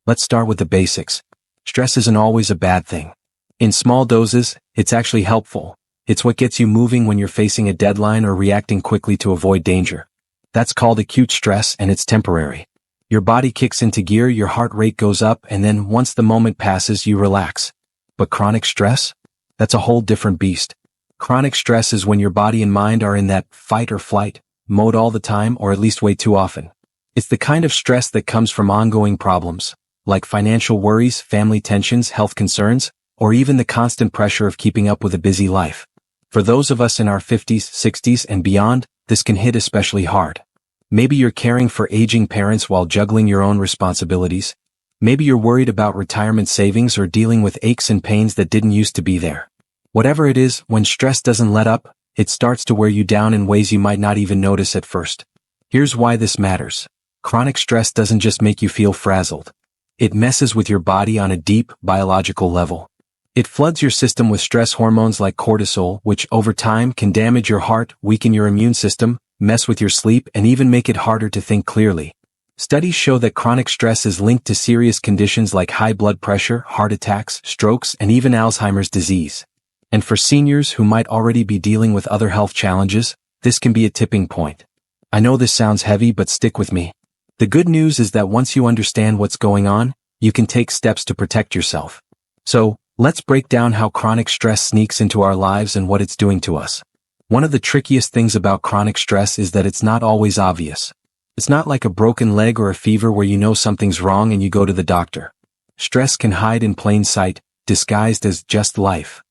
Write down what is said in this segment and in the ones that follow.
Let's start with the basics. Stress isn't always a bad thing. In small doses, it's actually helpful. It's what gets you moving when you're facing a deadline or reacting quickly to avoid danger. That's called acute stress, and it's temporary. Your body kicks into gear, your heart rate goes up, and then once the moment passes, you relax. But chronic stress? That's a whole different beast. Chronic stress is when your body and mind are in that fight or flight mode all the time, or at least way too often. It's the kind of stress that comes from ongoing problems, like financial worries, family tensions, health concerns, or even the constant pressure of keeping up with a busy life. For those of us in our 50s, 60s, and beyond, this can hit especially hard. Maybe you're caring for aging parents while juggling your own responsibilities. Maybe you're worried about retirement savings or dealing with aches and pains that didn't used to be there. Whatever it is, when stress doesn't let up, it starts to wear you down in ways you might not even notice at first. Here's why this matters. Chronic stress doesn't just make you feel frazzled. It messes with your body on a deep, biological level. It floods your system with stress hormones like cortisol, which over time can damage your heart, weaken your immune system, mess with your sleep, and even make it harder to think clearly. Studies show that chronic stress is linked to serious conditions like high blood pressure, heart attacks, strokes, and even Alzheimer's disease. And for seniors who might already be dealing with other health challenges, this can be a tipping point. I know this sounds heavy, but stick with me. The good news is that once you understand what's going on, you can take steps to protect yourself. So, let's break down how chronic stress sneaks into our lives and what it's doing to us. One of the trickiest things about chronic stress is that it's not always obvious. It's not like a broken leg or a fever where you know something's wrong and you go to the doctor. Stress can hide in plain sight, disguised as just life.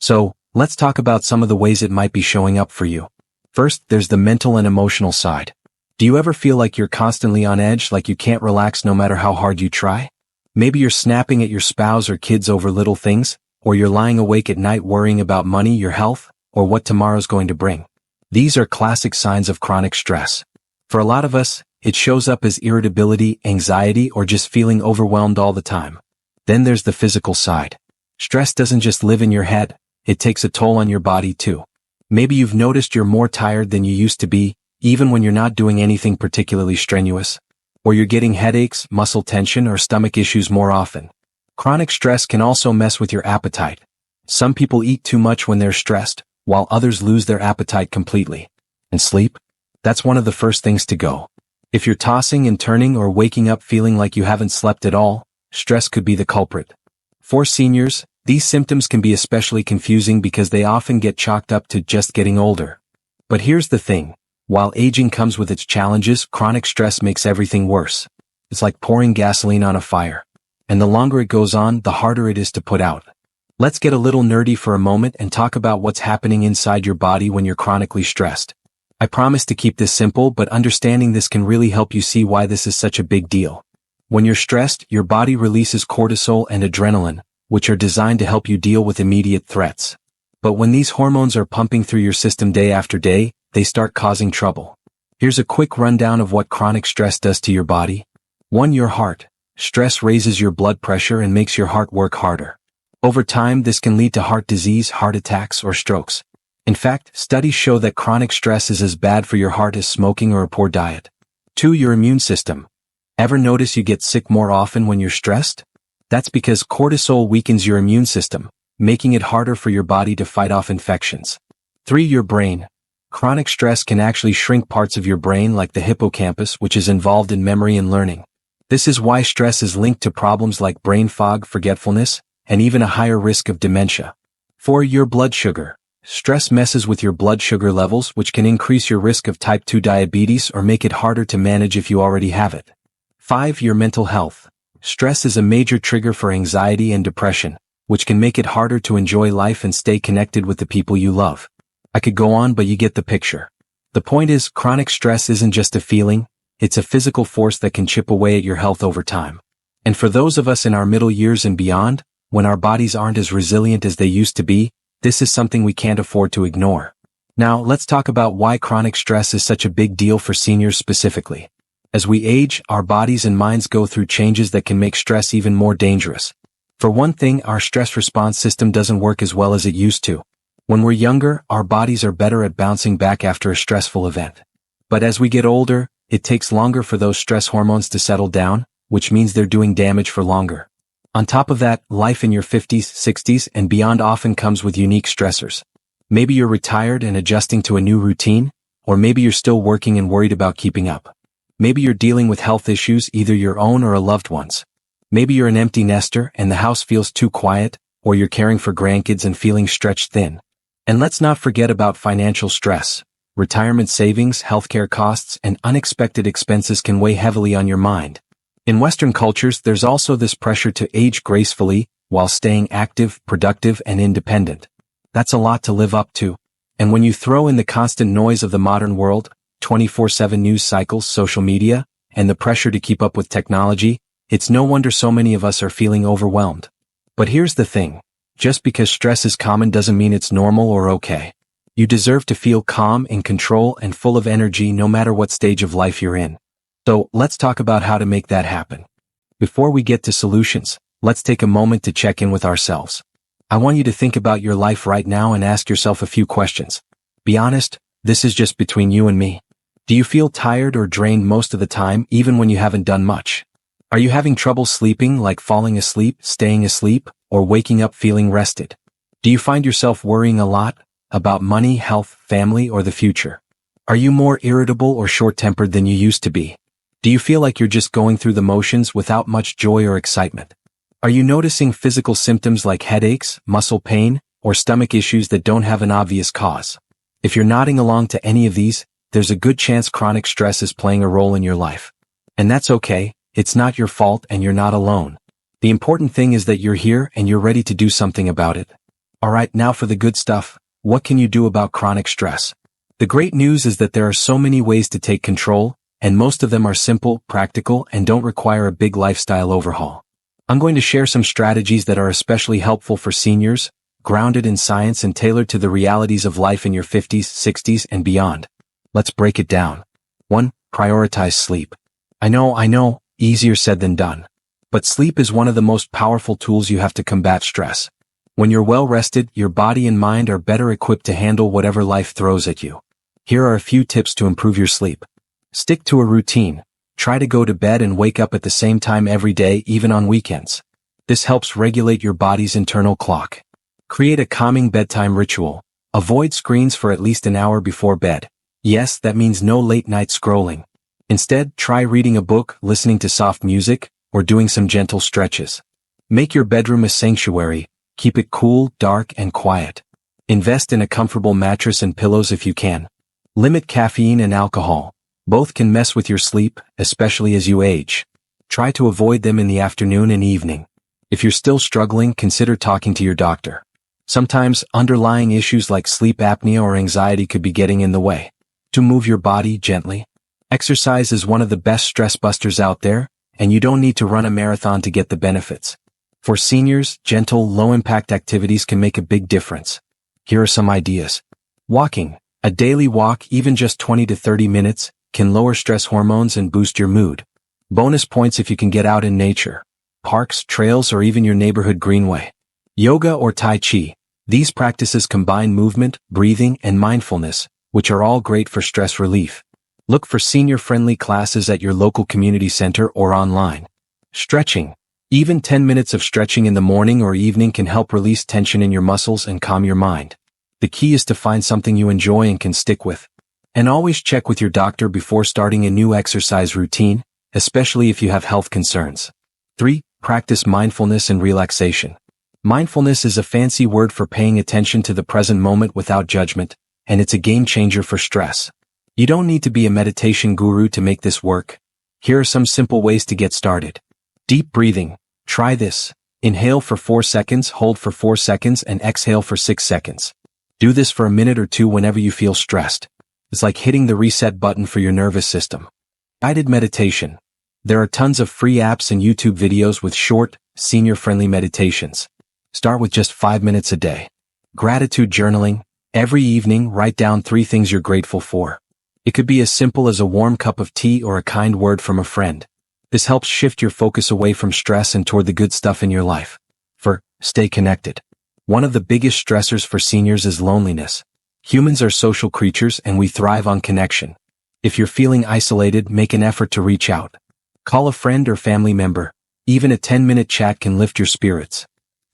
So, let's talk about some of the ways it might be showing up for you. First, there's the mental and emotional side. Do you ever feel like you're constantly on edge, like you can't relax no matter how hard you try? Maybe you're snapping at your spouse or kids over little things, or you're lying awake at night worrying about money, your health, or what tomorrow's going to bring. These are classic signs of chronic stress. For a lot of us, it shows up as irritability, anxiety, or just feeling overwhelmed all the time. Then there's the physical side. Stress doesn't just live in your head, it takes a toll on your body too. Maybe you've noticed you're more tired than you used to be, even when you're not doing anything particularly strenuous. Or you're getting headaches, muscle tension, or stomach issues more often. Chronic stress can also mess with your appetite. Some people eat too much when they're stressed, while others lose their appetite completely. And sleep? That's one of the first things to go. If you're tossing and turning or waking up feeling like you haven't slept at all, stress could be the culprit. For seniors, these symptoms can be especially confusing because they often get chalked up to just getting older. But here's the thing. While aging comes with its challenges, chronic stress makes everything worse. It's like pouring gasoline on a fire. And the longer it goes on, the harder it is to put out. Let's get a little nerdy for a moment and talk about what's happening inside your body when you're chronically stressed. I promise to keep this simple, but understanding this can really help you see why this is such a big deal. When you're stressed, your body releases cortisol and adrenaline, which are designed to help you deal with immediate threats. But when these hormones are pumping through your system day after day, they start causing trouble. Here's a quick rundown of what chronic stress does to your body. 1. Your heart. Stress raises your blood pressure and makes your heart work harder. Over time, this can lead to heart disease, heart attacks, or strokes. In fact, studies show that chronic stress is as bad for your heart as smoking or a poor diet. 2. Your immune system. Ever notice you get sick more often when you're stressed? That's because cortisol weakens your immune system, making it harder for your body to fight off infections. 3. Your brain. Chronic stress can actually shrink parts of your brain like the hippocampus, which is involved in memory and learning. This is why stress is linked to problems like brain fog, forgetfulness, and even a higher risk of dementia. 4. Your blood sugar. Stress messes with your blood sugar levels, which can increase your risk of type 2 diabetes or make it harder to manage if you already have it. 5. Your mental health. Stress is a major trigger for anxiety and depression, which can make it harder to enjoy life and stay connected with the people you love. I could go on, but you get the picture. The point is, chronic stress isn't just a feeling, it's a physical force that can chip away at your health over time. And for those of us in our middle years and beyond, when our bodies aren't as resilient as they used to be, this is something we can't afford to ignore. Now, let's talk about why chronic stress is such a big deal for seniors specifically. As we age, our bodies and minds go through changes that can make stress even more dangerous. For one thing, our stress response system doesn't work as well as it used to. When we're younger, our bodies are better at bouncing back after a stressful event. But as we get older, it takes longer for those stress hormones to settle down, which means they're doing damage for longer. On top of that, life in your 50s, 60s, and beyond often comes with unique stressors. Maybe you're retired and adjusting to a new routine, or maybe you're still working and worried about keeping up. Maybe you're dealing with health issues, either your own or a loved one's. Maybe you're an empty nester and the house feels too quiet, or you're caring for grandkids and feeling stretched thin. And let's not forget about financial stress. Retirement savings, healthcare costs, and unexpected expenses can weigh heavily on your mind. In Western cultures, there's also this pressure to age gracefully while staying active, productive, and independent. That's a lot to live up to. And when you throw in the constant noise of the modern world, 24/7 news cycles, social media, and the pressure to keep up with technology, it's no wonder so many of us are feeling overwhelmed. But here's the thing. Just because stress is common doesn't mean it's normal or okay. You deserve to feel calm, in control, and full of energy no matter what stage of life you're in. So, let's talk about how to make that happen. Before we get to solutions, let's take a moment to check in with ourselves. I want you to think about your life right now and ask yourself a few questions. Be honest, this is just between you and me. Do you feel tired or drained most of the time, even when you haven't done much? Are you having trouble sleeping, like falling asleep, staying asleep, or waking up feeling rested? Do you find yourself worrying a lot about money, health, family, or the future? Are you more irritable or short-tempered than you used to be? Do you feel like you're just going through the motions without much joy or excitement? Are you noticing physical symptoms like headaches, muscle pain, or stomach issues that don't have an obvious cause? If you're nodding along to any of these, there's a good chance chronic stress is playing a role in your life. And that's okay. It's not your fault and you're not alone. The important thing is that you're here and you're ready to do something about it. Alright, now for the good stuff. What can you do about chronic stress? The great news is that there are so many ways to take control, and most of them are simple, practical, and don't require a big lifestyle overhaul. I'm going to share some strategies that are especially helpful for seniors, grounded in science and tailored to the realities of life in your 50s, 60s, and beyond. Let's break it down. 1. Prioritize sleep. I know, easier said than done. But sleep is one of the most powerful tools you have to combat stress. When you're well rested, your body and mind are better equipped to handle whatever life throws at you. Here are a few tips to improve your sleep. Stick to a routine. Try to go to bed and wake up at the same time every day, even on weekends. This helps regulate your body's internal clock. Create a calming bedtime ritual. Avoid screens for at least an hour before bed. Yes, that means no late night scrolling. Instead, try reading a book, listening to soft music, or doing some gentle stretches. Make your bedroom a sanctuary. Keep it cool, dark, and quiet. Invest in a comfortable mattress and pillows if you can. Limit caffeine and alcohol. Both can mess with your sleep, especially as you age. Try to avoid them in the afternoon and evening. If you're still struggling, consider talking to your doctor. Sometimes, underlying issues like sleep apnea or anxiety could be getting in the way. To move your body gently. Exercise is one of the best stress busters out there, and you don't need to run a marathon to get the benefits. For seniors, gentle, low-impact activities can make a big difference. Here are some ideas. Walking. A daily walk, even just 20 to 30 minutes, can lower stress hormones and boost your mood. Bonus points if you can get out in nature. Parks, trails, or even your neighborhood greenway. Yoga or Tai Chi. These practices combine movement, breathing, and mindfulness, which are all great for stress relief. Look for senior-friendly classes at your local community center or online. Stretching. Even 10 minutes of stretching in the morning or evening can help release tension in your muscles and calm your mind. The key is to find something you enjoy and can stick with. And always check with your doctor before starting a new exercise routine, especially if you have health concerns. 3. Practice mindfulness and relaxation. Mindfulness is a fancy word for paying attention to the present moment without judgment, and it's a game changer for stress. You don't need to be a meditation guru to make this work. Here are some simple ways to get started. Deep breathing. Try this. Inhale for 4 seconds, hold for 4 seconds, and exhale for 6 seconds. Do this for a minute or two whenever you feel stressed. It's like hitting the reset button for your nervous system. Guided meditation. There are tons of free apps and YouTube videos with short, senior-friendly meditations. Start with just 5 minutes a day. Gratitude journaling. Every evening, write down 3 things you're grateful for. It could be as simple as a warm cup of tea or a kind word from a friend. This helps shift your focus away from stress and toward the good stuff in your life. Stay connected. One of the biggest stressors for seniors is loneliness. Humans are social creatures and we thrive on connection. If you're feeling isolated, make an effort to reach out. Call a friend or family member. Even a 10-minute chat can lift your spirits.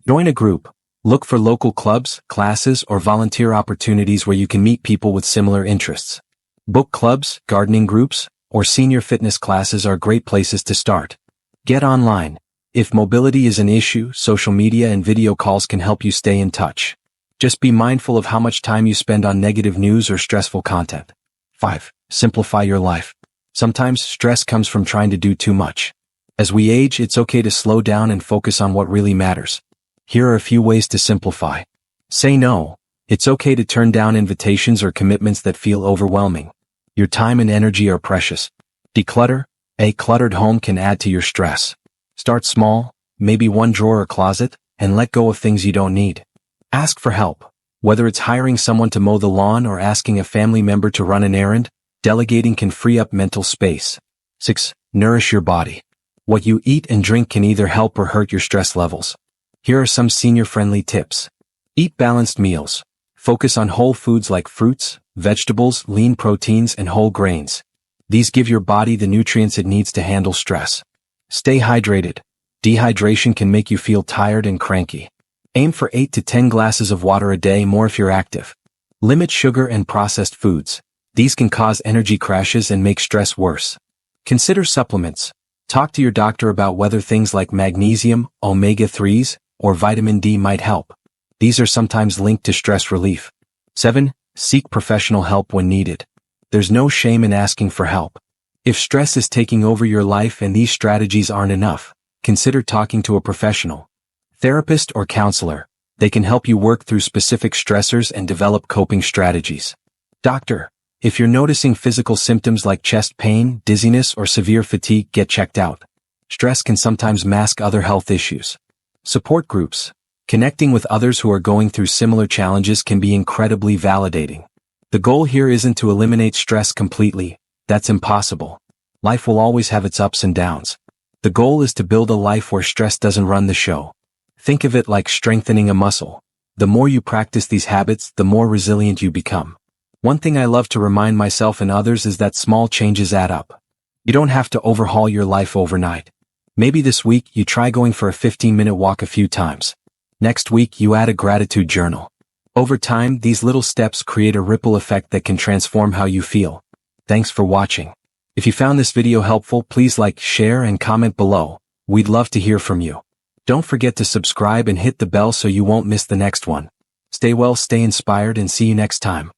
Join a group. Look for local clubs, classes, or volunteer opportunities where you can meet people with similar interests. Book clubs, gardening groups, or senior fitness classes are great places to start. Get online. If mobility is an issue, social media and video calls can help you stay in touch. Just be mindful of how much time you spend on negative news or stressful content. 5. Simplify your life. Sometimes stress comes from trying to do too much. As we age, it's okay to slow down and focus on what really matters. Here are a few ways to simplify. Say no. It's okay to turn down invitations or commitments that feel overwhelming. Your time and energy are precious. Declutter. A cluttered home can add to your stress. Start small, maybe one drawer or closet, and let go of things you don't need. Ask for help. Whether it's hiring someone to mow the lawn or asking a family member to run an errand, delegating can free up mental space. 6. Nourish your body. What you eat and drink can either help or hurt your stress levels. Here are some senior-friendly tips. Eat balanced meals. Focus on whole foods like fruits, vegetables, lean proteins, and whole grains. These give your body the nutrients it needs to handle stress. Stay hydrated. Dehydration can make you feel tired and cranky. Aim for 8 to 10 glasses of water a day, more if you're active. Limit sugar and processed foods. These can cause energy crashes and make stress worse. Consider supplements. Talk to your doctor about whether things like magnesium, omega-3s, or vitamin D might help. These are sometimes linked to stress relief. 7. Seek professional help when needed. There's no shame in asking for help. If stress is taking over your life and these strategies aren't enough, consider talking to a professional. Therapist or counselor. They can help you work through specific stressors and develop coping strategies. Doctor. If you're noticing physical symptoms like chest pain, dizziness, or severe fatigue, get checked out. Stress can sometimes mask other health issues. Support groups. Connecting with others who are going through similar challenges can be incredibly validating. The goal here isn't to eliminate stress completely. That's impossible. Life will always have its ups and downs. The goal is to build a life where stress doesn't run the show. Think of it like strengthening a muscle. The more you practice these habits, the more resilient you become. One thing I love to remind myself and others is that small changes add up. You don't have to overhaul your life overnight. Maybe this week you try going for a 15-minute walk a few times. Next week you add a gratitude journal. Over time, these little steps create a ripple effect that can transform how you feel. Thanks for watching. If you found this video helpful, please like, share, and comment below. We'd love to hear from you. Don't forget to subscribe and hit the bell so you won't miss the next one. Stay well, stay inspired, and see you next time.